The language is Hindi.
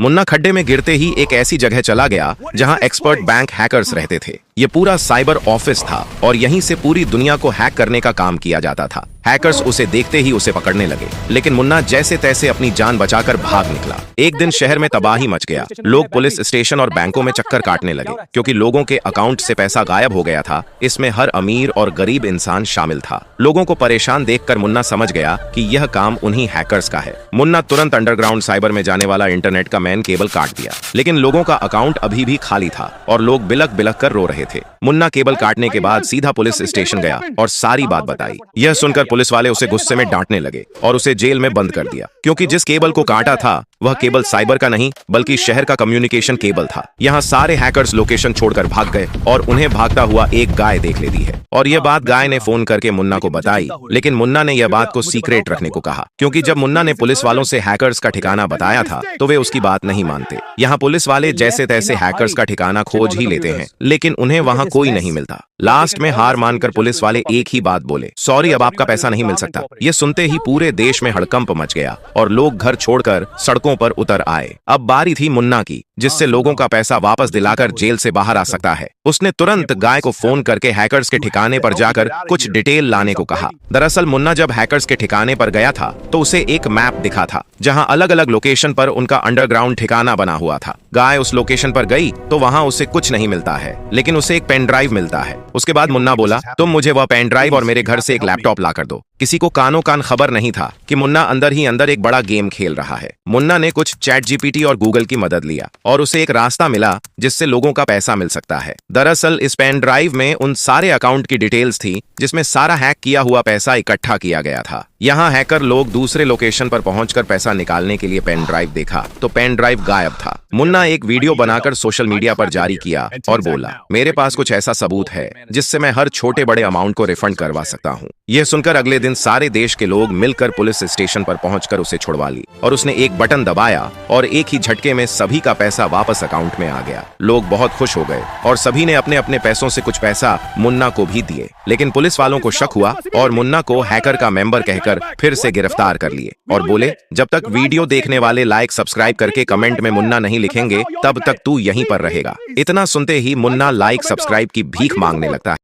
मुन्ना खड्डे में गिरते ही एक ऐसी जगह चला गया जहां एक्सपर्ट बैंक हैकर्स रहते थे। ये पूरा साइबर ऑफिस था और यहीं से पूरी दुनिया को हैक करने का काम किया जाता था। हैकर्स उसे देखते ही उसे पकड़ने लगे, लेकिन मुन्ना जैसे तैसे अपनी जान बचाकर भाग निकला। एक दिन शहर में तबाही मच गया। लोग पुलिस स्टेशन और बैंकों में चक्कर काटने लगे क्योंकि लोगों के अकाउंट से पैसा गायब हो गया था। इसमें हर अमीर और गरीब इंसान शामिल था। लोगों को परेशान देखकर मुन्ना समझ गया कि यह काम उन्हीं हैकर्स का है। मुन्ना तुरंत अंडरग्राउंड साइबर में जाने वाला इंटरनेट का मेन केबल काट दिया, लेकिन लोगों का अकाउंट अभी भी खाली था और लोग बिलक बिलक कर रो रहे थे। मुन्ना केबल काटने के बाद सीधा पुलिस स्टेशन गया और सारी बात बताई। यह सुनकर पुलिस वाले उसे गुस्से में डांटने लगे और उसे जेल में बंद कर दिया, क्योंकि जिस केबल को काटा था वह केबल साइबर का नहीं बल्कि शहर का कम्युनिकेशन केबल था। यहाँ सारे हैकर्स लोकेशन छोड़कर भाग गए और उन्हें भागता हुआ एक गाय देख लेती है और यह बात गाय ने फोन करके मुन्ना को बताई, लेकिन मुन्ना ने यह बात को सीक्रेट रखने को कहा, क्योंकि जब मुन्ना ने पुलिस वालों से हैकर्स का ठिकाना बताया था तो वे उसकी बात नहीं मानते। यहाँ पुलिस वाले जैसे तैसे हैकर्स का ठिकाना खोज ही लेते हैं, लेकिन उन्हें वहाँ कोई नहीं मिलता। लास्ट में हार मानकर पुलिस वाले एक ही बात बोले, सॉरी, अब आपका पैसा नहीं मिल सकता। ये सुनते ही पूरे देश में हड़कंप मच गया और लोग घर छोड़कर सड़कों पर उतर आए। अब बारी थी मुन्ना की, जिससे लोगों का पैसा वापस दिलाकर जेल से बाहर आ सकता है। उसने तुरंत गाय को फोन करके हैकर्स के ठिकाने पर जाकर कुछ डिटेल लाने को कहा। दरअसल मुन्ना जब हैकर्स के ठिकाने पर गया था तो उसे एक मैप दिखा था जहां अलग अलग लोकेशन पर उनका अंडरग्राउंड ठिकाना बना हुआ था। गाय उस लोकेशन पर गई तो वहां उसे कुछ नहीं मिलता है, लेकिन उसे एक पेन ड्राइव मिलता है। उसके बाद मुन्ना बोला, तुम मुझे वह पेन ड्राइव और मेरे घर से एक लैपटॉप ला कर दो। किसी को कानो कान खबर नहीं था कि मुन्ना अंदर ही अंदर एक बड़ा गेम खेल रहा है। मुन्ना ने कुछ चैट जीपीटी और गूगल की मदद लिया और उसे एक रास्ता मिला जिससे लोगों का पैसा मिल सकता है। दरअसल इस पेन ड्राइव में उन सारे अकाउंट की डिटेल्स थी जिसमें सारा हैक किया हुआ पैसा इकट्ठा किया गया था। यहाँ हैकर लोग दूसरे लोकेशन पर पहुंचकर पैसा निकालने के लिए पेन ड्राइव देखा तो पेन ड्राइव गायब था। मुन्ना एक वीडियो बनाकर सोशल मीडिया पर जारी किया और बोला, मेरे पास कुछ ऐसा सबूत है जिससे मैं हर छोटे बड़े अमाउंट को रिफंड करवा सकता हूँ। यह सुनकर अगले दिन सारे देश के लोग मिलकर पुलिस स्टेशन पर पहुंचकर उसे छुड़वा ली और उसने एक बटन दबाया और एक ही झटके में सभी का पैसा वापस अकाउंट में आ गया। लोग बहुत खुश हो गए और सभी ने अपने अपने पैसों से कुछ पैसा मुन्ना को भी दिए, लेकिन पुलिस वालों को शक हुआ और मुन्ना को हैकर का मेंबर कहकर फिर से गिरफ्तार कर लिए और बोले, जब तक वीडियो देखने वाले लाइक सब्सक्राइब करके कमेंट में मुन्ना नहीं लिखेंगे तब तक तू यहीं पर रहेगा। इतना सुनते ही मुन्ना लाइक सब्सक्राइब की भीख मांगने लगता है।